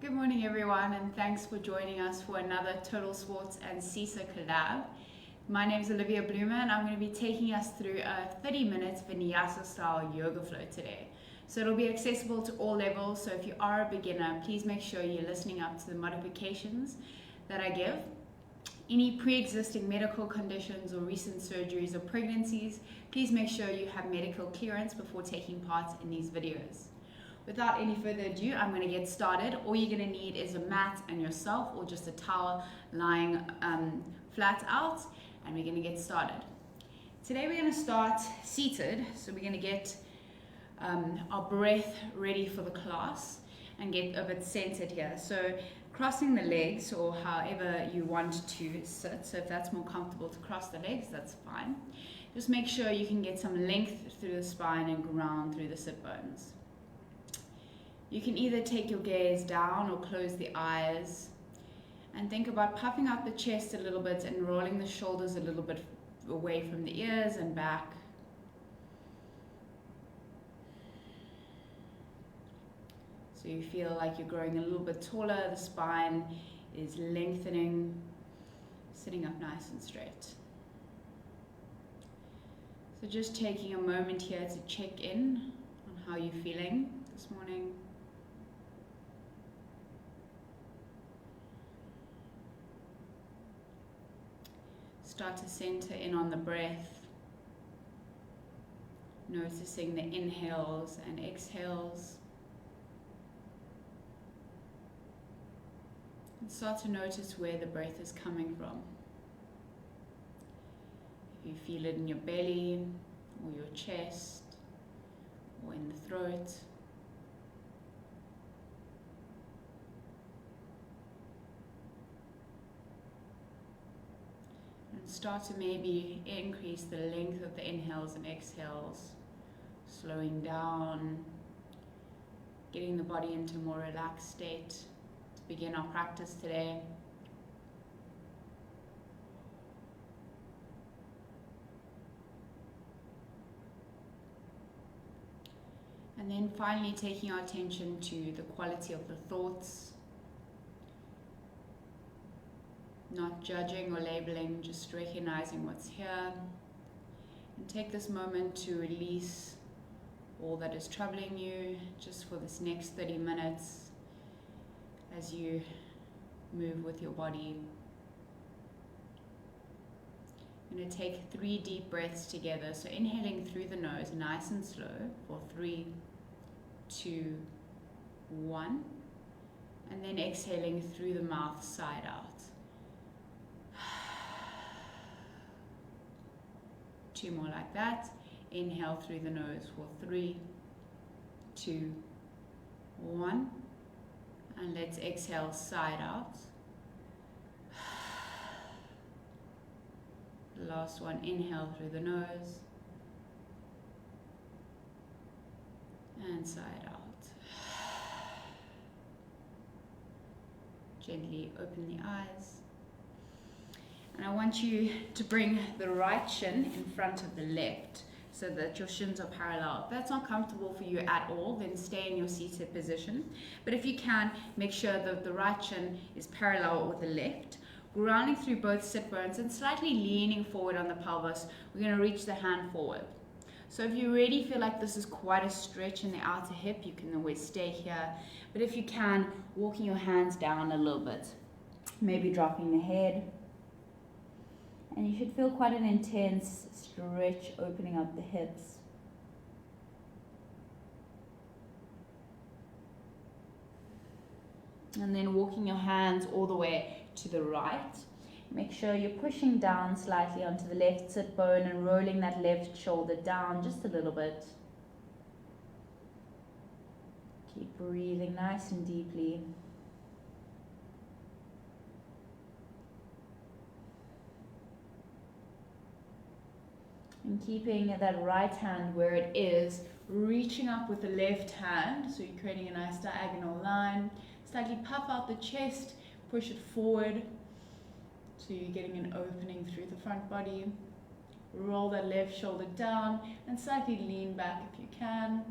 Good morning everyone, and thanks for joining us for another Totalsports and CISA collab. My name is Olivia Bloomer and I'm going to be taking us through a 30-minute Vinyasa style yoga flow today. So it'll be accessible to all levels, so if you are a beginner, please make sure you're listening up to the modifications that I give. Any pre-existing medical conditions or recent surgeries or pregnancies, please make sure you have medical clearance before taking part in these videos. Without any further ado, I'm going to get started. All you're going to need is a mat and yourself, or just a towel lying flat out, and we're going to get started. Today we're going to start seated, so we're going to get our breath ready for the class and get a bit centered here. So crossing the legs, or however you want to sit, so if that's more comfortable to cross the legs, that's fine. Just make sure you can get some length through the spine and ground through the sit bones. You can either take your gaze down or close the eyes and think about puffing out the chest a little bit and rolling the shoulders a little bit away from the ears and back. So you feel like you're growing a little bit taller, the spine is lengthening, sitting up nice and straight. So just taking a moment here to check in on how you're feeling this morning. Start to center in on the breath, noticing the inhales and exhales. And start to notice where the breath is coming from. If you feel it in your belly, or your chest, or in the throat. Start to maybe increase the length of the inhales and exhales, slowing down, getting the body into a more relaxed state to begin our practice today. And then finally taking our attention to the quality of the thoughts. Not judging or labeling, just recognizing what's here. And take this moment to release all that is troubling you just for this next 30 minutes as you move with your body. I'm going to take 3 deep breaths together. So inhaling through the nose, nice and slow, for 3, 2, 1. And then exhaling through the mouth, side out. 2 more like that. Inhale through the nose for 3, 2, 1. And let's exhale side out. Last one, inhale through the nose. And side out. Gently open the eyes. And I want you to bring the right shin in front of the left so that your shins are parallel. If that's not comfortable for you at all, then stay in your seated position. But if you can, make sure that the right shin is parallel with the left. Grounding through both sit bones and slightly leaning forward on the pelvis. We're going to reach the hand forward. So if you really feel like this is quite a stretch in the outer hip, you can always stay here. But if you can, walking your hands down a little bit. Maybe dropping the head. And you should feel quite an intense stretch opening up the hips. And then walking your hands all the way to the right. Make sure you're pushing down slightly onto the left sit bone and rolling that left shoulder down just a little bit. Keep breathing nice and deeply. And keeping that right hand where it is, reaching up with the left hand, so you're creating a nice diagonal line. Slightly puff out the chest, push it forward, so you're getting an opening through the front body. Roll that left shoulder down and slightly lean back if you can.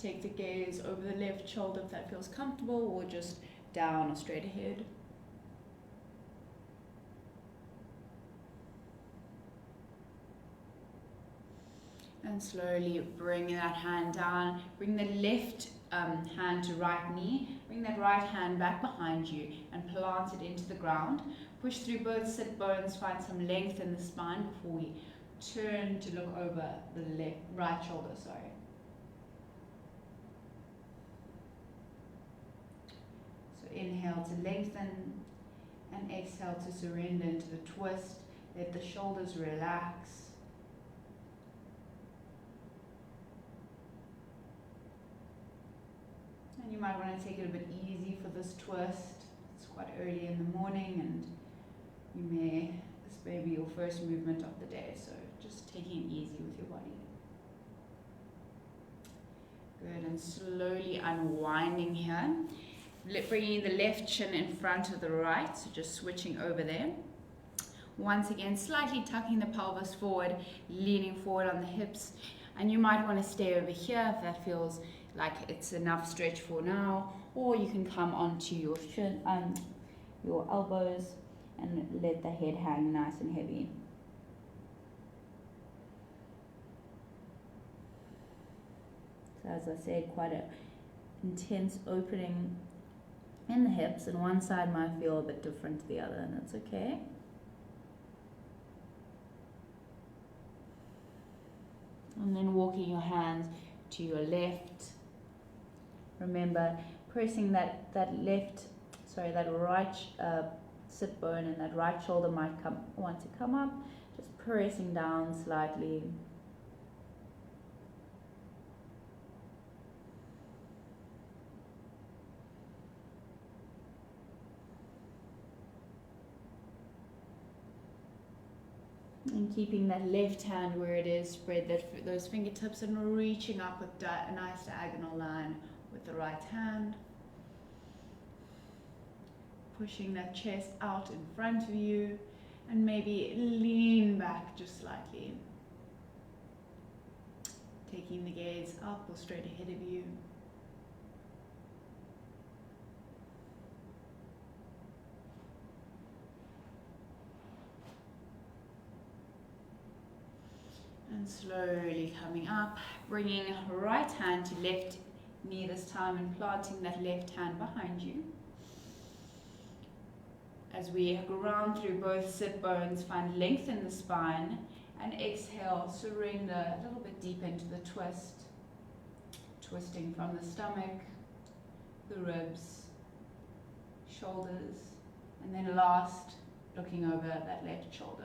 Take the gaze over the left shoulder if that feels comfortable, or just down or straight ahead. And slowly bring that hand down. Bring the left hand to right knee. Bring that right hand back behind you and plant it into the ground. Push through both sit bones. Find some length in the spine before we turn to look over the right shoulder. So inhale to lengthen and exhale to surrender into the twist. Let the shoulders relax. And you might want to take it a bit easy for this twist. It's quite early in the morning and this may be your first movement of the day, so just taking it easy with your body. Good, and slowly unwinding here. Bringing the left shin in front of the right, so just switching over there. Once again, slightly tucking the pelvis forward, leaning forward on the hips. And you might want to stay over here if that feels like it's enough stretch for now, or you can come onto your shin and your elbows and let the head hang nice and heavy. So as I said, quite an intense opening in the hips, and one side might feel a bit different to the other, and that's okay. And then walking your hands to your left. Remember, pressing that right sit bone and that right shoulder might want to come up. Just pressing down slightly. And keeping that left hand where it is, spread those fingertips and reaching up with a nice diagonal line with the right hand. Pushing that chest out in front of you and maybe lean back just slightly. Taking the gaze up or straight ahead of you. And slowly coming up, bringing right hand to left knee this time and planting that left hand behind you. As we ground through both sit bones, find length in the spine, and exhale, surrender a little bit deep into the twist. Twisting from the stomach, the ribs, shoulders, and then last, looking over that left shoulder.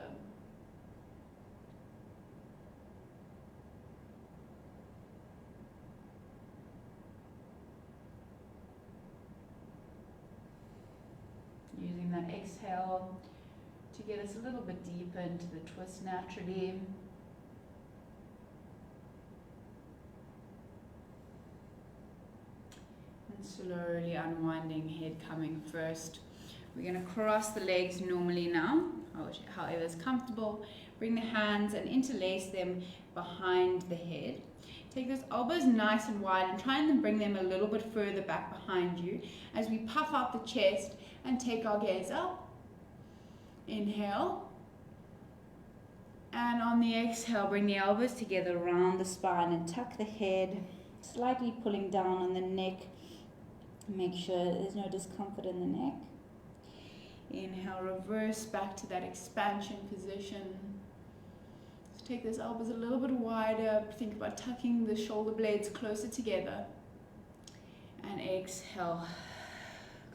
Using that exhale to get us a little bit deeper into the twist naturally. And slowly unwinding, head coming first. We're going to cross the legs normally now, however is comfortable. Bring the hands and interlace them behind the head. Take those elbows nice and wide and try and bring them a little bit further back behind you as we puff out the chest and take our gaze up. Inhale. And on the exhale, bring the elbows together around the spine and tuck the head, slightly pulling down on the neck. Make sure there's no discomfort in the neck. Inhale, reverse back to that expansion position. So take those elbows a little bit wider. Think about tucking the shoulder blades closer together. And exhale.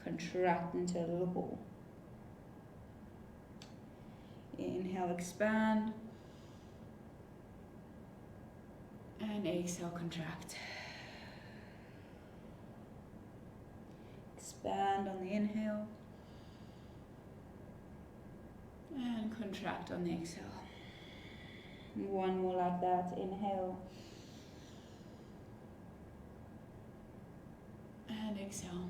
Contract into a little ball. Inhale, expand. And exhale, contract. Expand on the inhale. And contract on the exhale. And one more like that. Inhale. And exhale.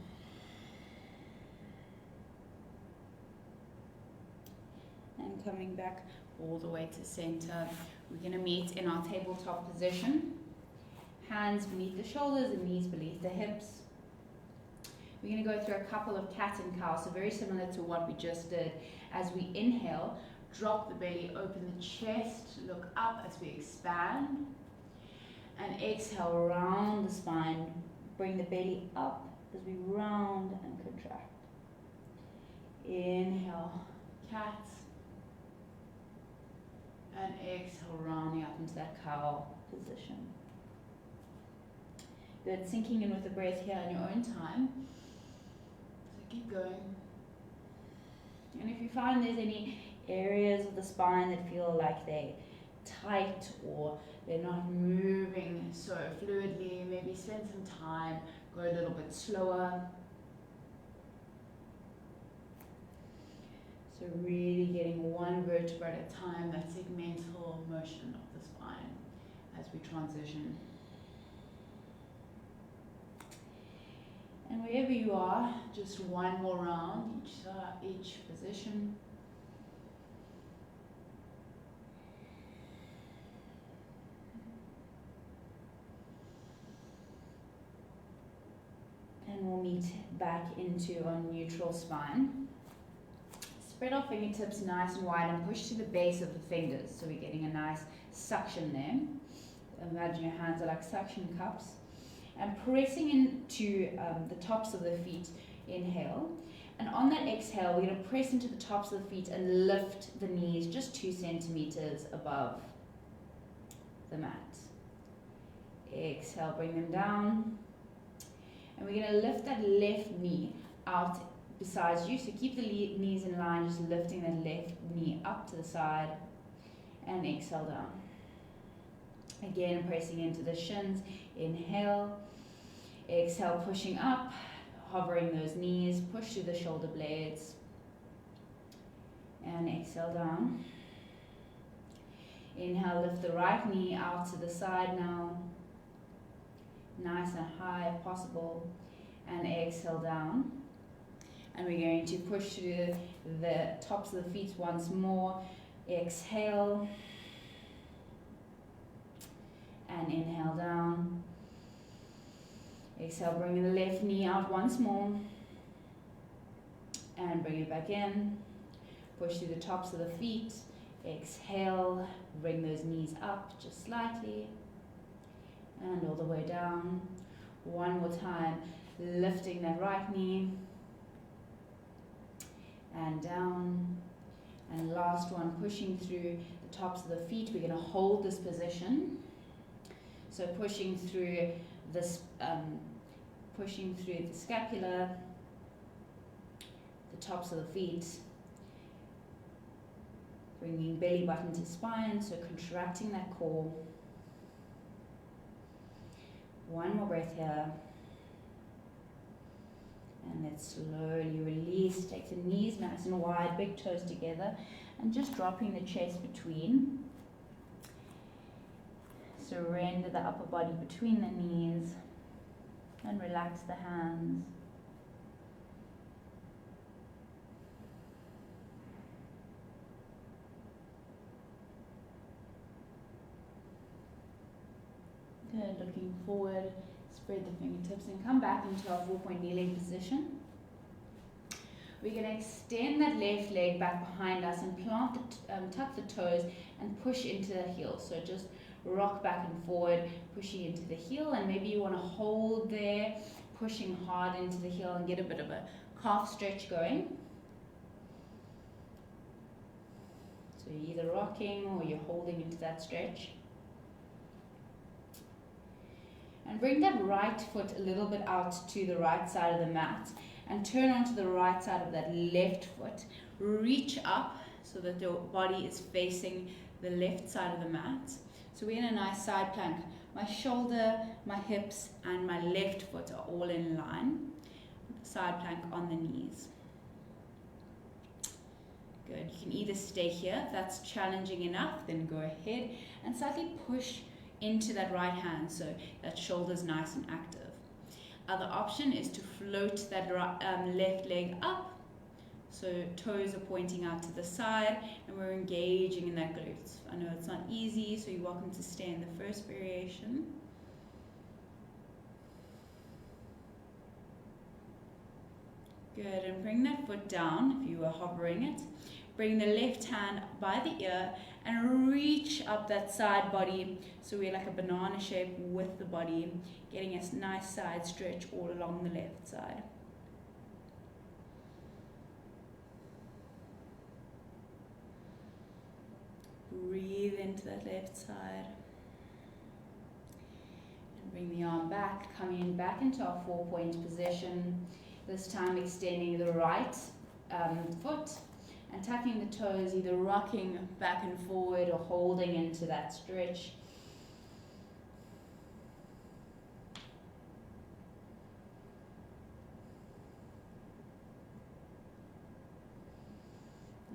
And coming back all the way to center. We're going to meet in our tabletop position. hands beneath the shoulders and knees beneath the hips. We're going to go through a couple of cat and cow, so very similar to what we just did. As we inhale, drop the belly, open the chest, look up as we expand. And exhale, round the spine, bring the belly up as we round and contract. Inhale, cat. And exhale, rounding up into that cow position. Good, sinking in with the breath here on your own time. So keep going. And if you find there's any areas of the spine that feel like they're tight or they're not moving so fluidly, maybe spend some time, go a little bit slower. So really getting one vertebra at a time, that segmental motion of the spine as we transition. And wherever you are, just one more round, each position. And we'll meet back into our neutral spine. Spread our fingertips nice and wide and push to the base of the fingers. So we're getting a nice suction there. Imagine your hands are like suction cups. And pressing into the tops of the feet, inhale. And on that exhale, we're going to press into the tops of the feet and lift the knees just 2 centimeters above the mat. Exhale, bring them down. And we're going to lift that left knee out besides you. So keep the knees in line, just lifting that left knee up to the side. And exhale down. Again, pressing into the shins. Inhale. Exhale, pushing up, hovering those knees. Push through the shoulder blades. And exhale down. Inhale, lift the right knee out to the side now. Nice and high if possible. And exhale down. And we're going to push through the tops of the feet once more. Exhale. And inhale down. Exhale, bring the left knee out once more. And bring it back in. Push through the tops of the feet. Exhale, bring those knees up just slightly. And all the way down. One more time, lifting that right knee. And down. And last one, pushing through the tops of the feet. We're going to hold this position. So pushing through this, pushing through the scapula, the tops of the feet, bringing belly button to spine, so contracting that core. One more breath here. And let's slowly release. Take the knees nice and wide, big toes together, and just dropping the chest between. Surrender the upper body between the knees and relax the hands. Good, looking forward, spread the fingertips and come back into our 4-point kneeling position. We're going to extend that left leg back behind us and plant tuck the toes and push into the heel. So just rock back and forward, pushing into the heel, and maybe you want to hold there, pushing hard into the heel and get a bit of a calf stretch going. So you're either rocking or you're holding into that stretch. And bring that right foot a little bit out to the right side of the mat and turn onto the right side of that left foot. Reach up so that your body is facing the left side of the mat. So we're in a nice side plank. My shoulder, my hips, and my left foot are all in line. Side plank on the knees. Good. You can either stay here, if that's challenging enough, then go ahead and slightly push into that right hand so that shoulder's nice and active. Other option is to float that left leg up. So toes are pointing out to the side and we're engaging in that glutes. I know it's not easy, so you're welcome to stay in the first variation. Good, and bring that foot down if you were hovering it. Bring the left hand by the ear and reach up that side body, so we're like a banana shape with the body, getting a nice side stretch all along the left side. Breathe into that left side. And bring the arm back, coming back into our 4-point position. This time extending the right foot and tucking the toes, either rocking back and forward or holding into that stretch.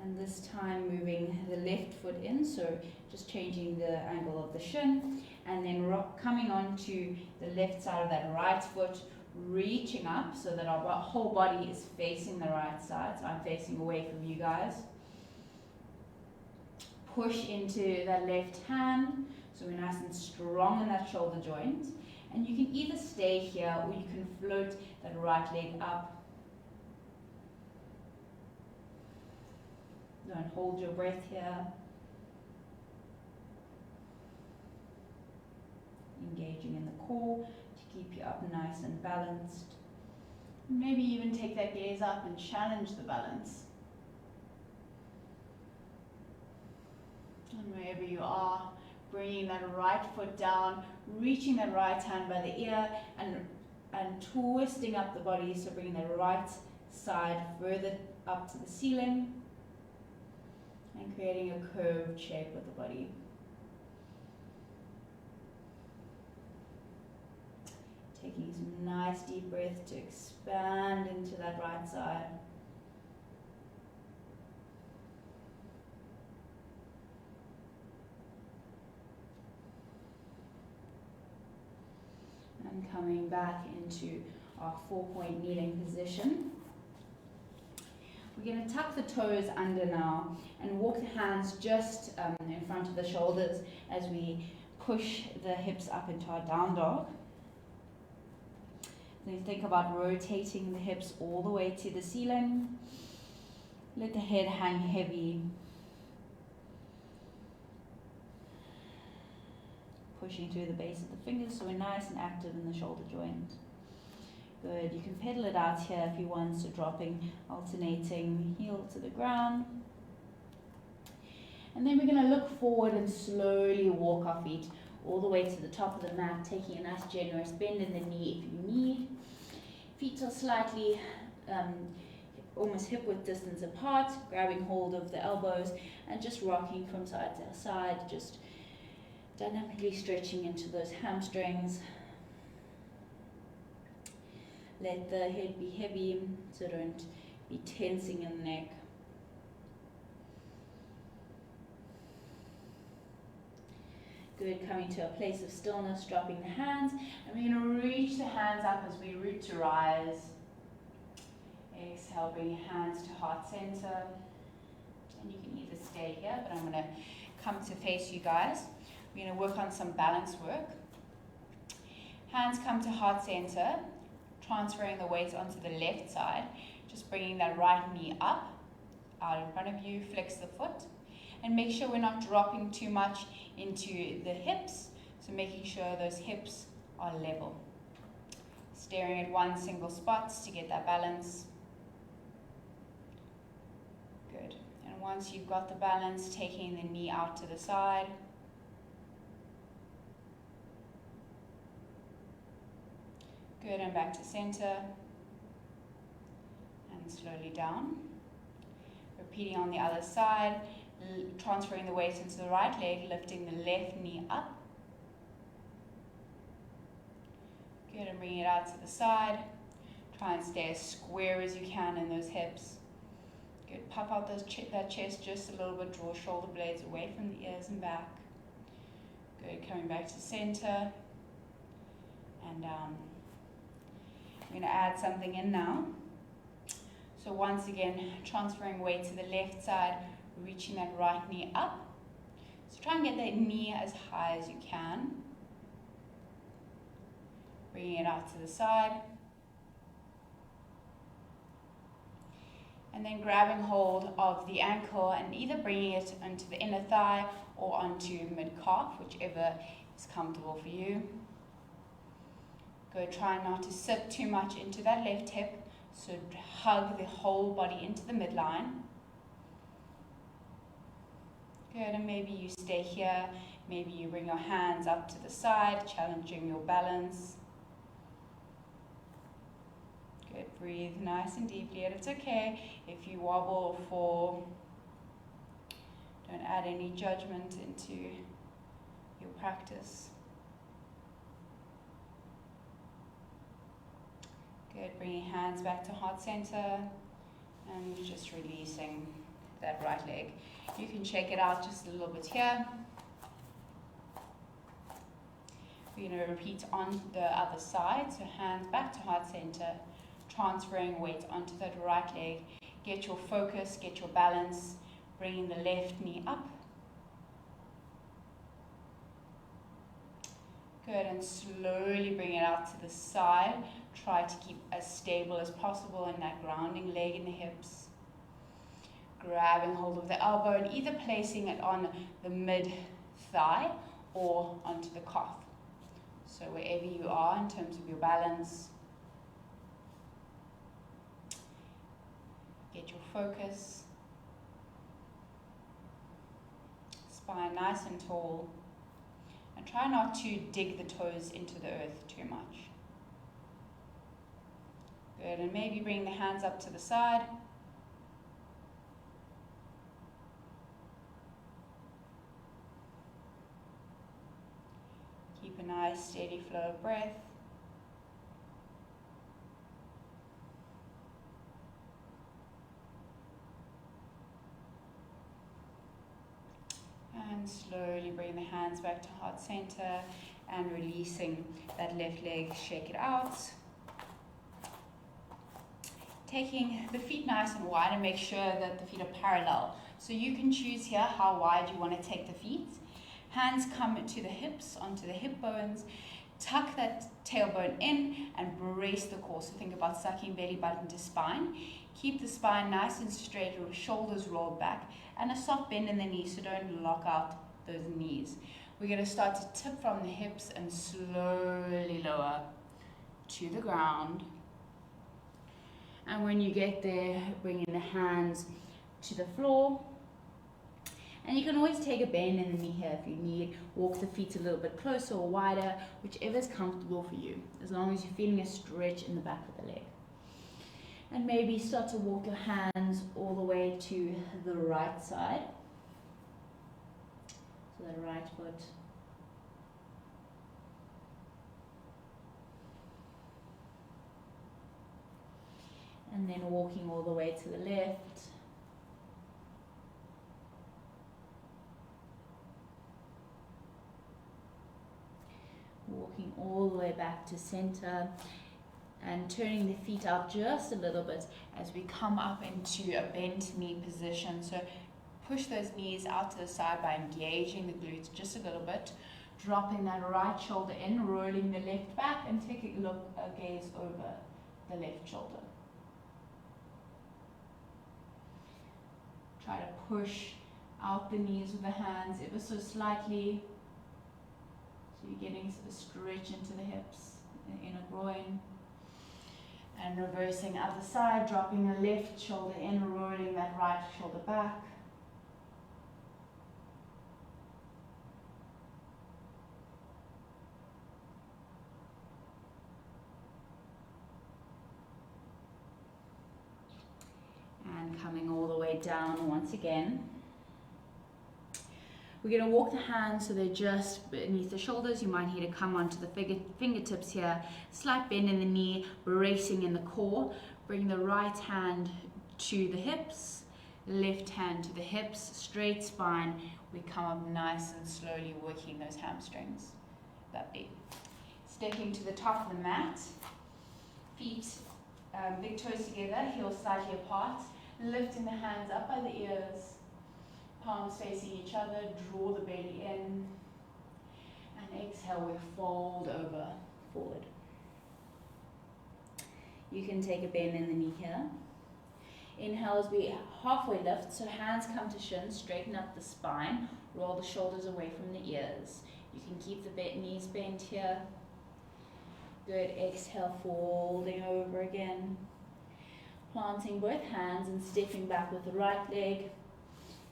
And this time moving the left foot in, so just changing the angle of the shin, and then coming onto the left side of that right foot, reaching up so that our whole body is facing the right side. So I'm facing away from you guys. Push into that left hand, so we're nice and strong in that shoulder joint. And you can either stay here or you can float that right leg up. Don't hold your breath here. Engaging in the core to keep you up nice and balanced. Maybe even take that gaze up and challenge the balance. And wherever you are, bringing that right foot down, reaching that right hand by the ear and twisting up the body, so bringing the right side further up to the ceiling and creating a curved shape with the body. Taking some nice deep breath to expand into that right side. And coming back into our 4-point kneeling position. We're going to tuck the toes under now and walk the hands just in front of the shoulders as we push the hips up into our down dog. Then think about rotating the hips all the way to the ceiling. Let the head hang heavy. Pushing through the base of the fingers so we're nice and active in the shoulder joint. Good, you can pedal it out here if you want, so dropping, alternating heel to the ground. And then we're going to look forward and slowly walk our feet all the way to the top of the mat, taking a nice generous bend in the knee if you need. Feet are slightly almost hip width distance apart, grabbing hold of the elbows and just rocking from side to side, just dynamically stretching into those hamstrings. Let the head be heavy, so don't be tensing in the neck. Good, coming to a place of stillness, dropping the hands, and we're going to reach the hands up as we root to rise. Exhale, bring your hands to heart center, and you can either stay here, but I'm going to come to face you guys. We're going to work on some balance work. Hands come to heart center, transferring the weight onto the left side, just bringing that right knee up, out in front of you, flex the foot, and make sure we're not dropping too much into the hips, so making sure those hips are level. Staring at one single spot to get that balance. Good. And once you've got the balance, taking the knee out to the side. Good, and back to center. And slowly down. Repeating on the other side, transferring the weight into the right leg, lifting the left knee up. Good, and bringing it out to the side. Try and stay as square as you can in those hips. Good, pop out that chest just a little bit, draw shoulder blades away from the ears and back. Good, coming back to center. And down. I'm going to add something in now. So once again, transferring weight to the left side, reaching that right knee up. So try and get that knee as high as you can. Bringing it out to the side. And then grabbing hold of the ankle and either bringing it onto the inner thigh or onto mid-calf, whichever is comfortable for you. Good, try not to sit too much into that left hip, so hug the whole body into the midline. Good, and maybe you stay here, maybe you bring your hands up to the side, challenging your balance. Good, breathe nice and deeply, and it's okay if you wobble or fall. Don't add any judgment into your practice. Good, bringing hands back to heart center and just releasing that right leg. You can shake it out just a little bit here. We're going to repeat on the other side, so hands back to heart center, transferring weight onto that right leg. Get your focus, get your balance, bringing the left knee up. Good, and slowly bring it out to the side. Try to keep as stable as possible in that grounding leg in the hips. Grabbing hold of the elbow and either placing it on the mid-thigh or onto the calf. So wherever you are in terms of your balance. Get your focus. Spine nice and tall. And try not to dig the toes into the earth too much. Good, and maybe bring the hands up to the side. Keep a nice steady flow of breath. And slowly bring the hands back to heart center and releasing that left leg, shake it out. Taking the feet nice and wide and make sure that the feet are parallel. So you can choose here how wide you want to take the feet. Hands come to the hips, onto the hip bones. Tuck that tailbone in and brace the core. So think about sucking belly button to spine. Keep the spine nice and straight, shoulders rolled back, and a soft bend in the knees, so don't lock out those knees. We're going to start to tip from the hips and slowly lower to the ground. And when you get there, bring in the hands to the floor. And you can always take a bend in the knee here if you need. Walk the feet a little bit closer or wider, whichever is comfortable for you, as long as you're feeling a stretch in the back of the leg. And maybe start to walk your hands all the way to the right side. So the right foot. And then walking all the way to the left. Walking all the way back to center. And turning the feet out just a little bit as we come up into a bent knee position. So push those knees out to the side by engaging the glutes just a little bit. Dropping that right shoulder in, rolling the left back, and taking a gaze over the left shoulder. Try to push out the knees with the hands ever so slightly. So you're getting a stretch into the hips, the inner groin. And reversing other side, dropping the left shoulder in, rolling that right shoulder back. And coming all the way down once again. We're going to walk the hands so they're just beneath the shoulders. You might need to come onto the fingertips here. Slight bend in the knee, bracing in the core. Bring the right hand to the hips, left hand to the hips, straight spine. We come up nice and slowly, working those hamstrings. Lovely. Stepping to the top of the mat. Feet, big toes together, heels slightly apart. Lifting the hands up by the ears. Palms facing each other, draw the belly in, and exhale, we fold over forward. You can take a bend in the knee here. Inhale as we halfway lift, so hands come to shins, straighten up the spine, roll the shoulders away from the ears. You can keep the knees bent here. Good, exhale, folding over again. Planting both hands and stepping back with the right leg,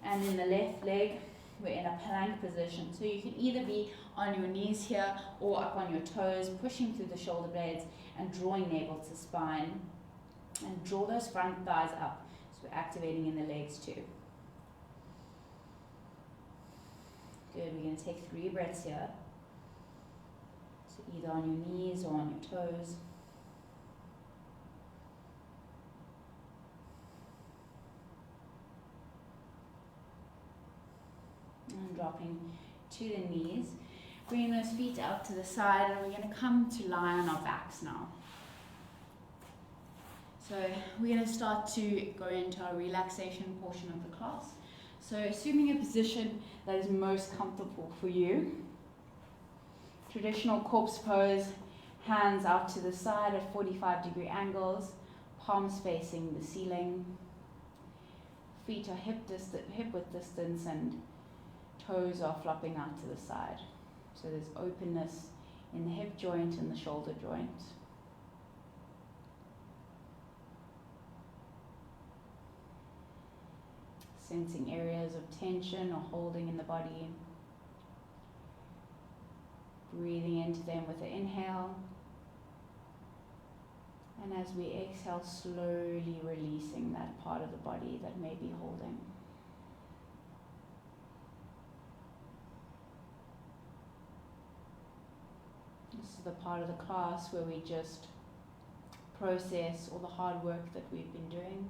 and in the left leg, we're in a plank position. So you can either be on your knees here or up on your toes, pushing through the shoulder blades and drawing navel to spine. And draw those front thighs up. So we're activating in the legs too. Good, we're going to take 3 breaths here. So either on your knees or on your toes. And dropping to the knees. Bringing those feet out to the side, and we're going to come to lie on our backs now. So we're going to start to go into our relaxation portion of the class. So assuming a position that is most comfortable for you. Traditional corpse pose, hands out to the side at 45-degree angles, palms facing the ceiling. Feet are hip width distance and toes are flopping out to the side. So there's openness in the hip joint and the shoulder joint. Sensing areas of tension or holding in the body. Breathing into them with the inhale. And as we exhale, slowly releasing that part of the body that may be holding. This is the part of the class where we just process all the hard work that we've been doing.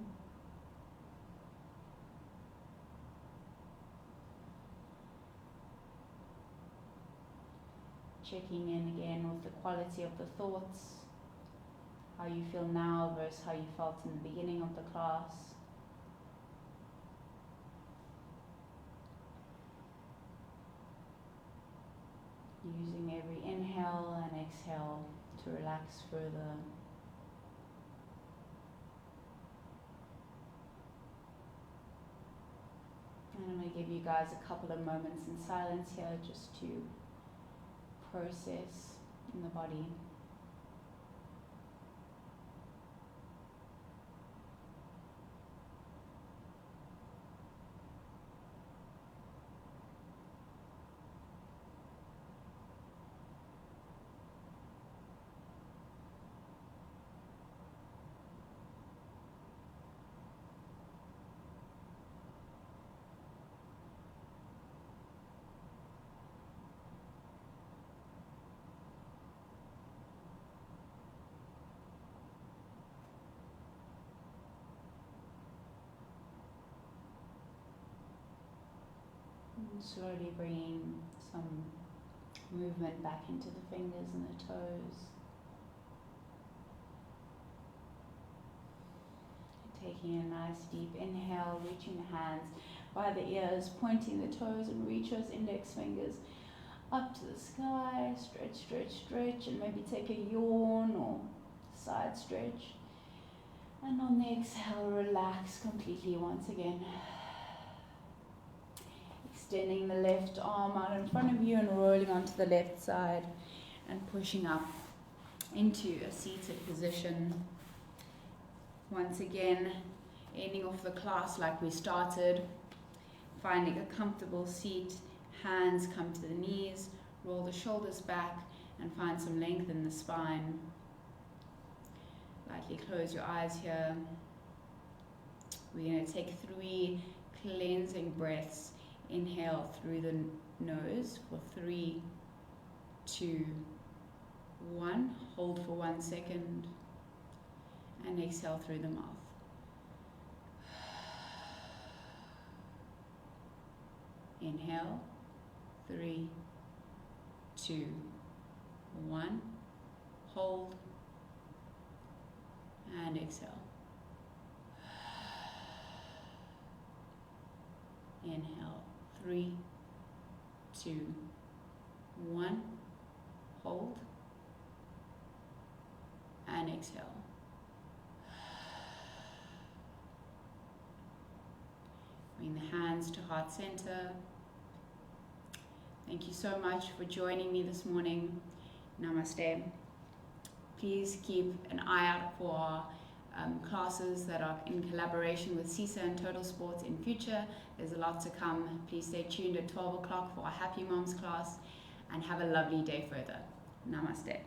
Checking in again with the quality of the thoughts, how you feel now versus how you felt in the beginning of the class. Using every inhale and exhale to relax further. And I'm going to give you guys a couple of moments in silence here just to process in the body. Slowly bringing some movement back into the fingers and the toes. Taking a nice deep inhale, reaching the hands by the ears, pointing the toes, and reach those index fingers up to the sky. Stretch, stretch, stretch, and maybe take a yawn or side stretch. And on the exhale, relax completely once again. Extending the left arm out in front of you and rolling onto the left side and pushing up into a seated position. Once again, ending off the class like we started, finding a comfortable seat, hands come to the knees, roll the shoulders back and find some length in the spine. Lightly close your eyes here. We're going to take 3 cleansing breaths. Inhale through the nose for 3, 2, 1. Hold for 1 second. And exhale through the mouth. Inhale. 3, 2, 1. Hold. And exhale. Inhale. 3, 2, 1. Hold. And exhale. bringing the hands to heart center. Thank you so much for joining me this morning. Namaste. Please keep an eye out for our classes that are in collaboration with CISA and Totalsports in future. There's a lot to come. Please stay tuned at 12 o'clock for our Happy Moms class, and have a lovely day further. Namaste.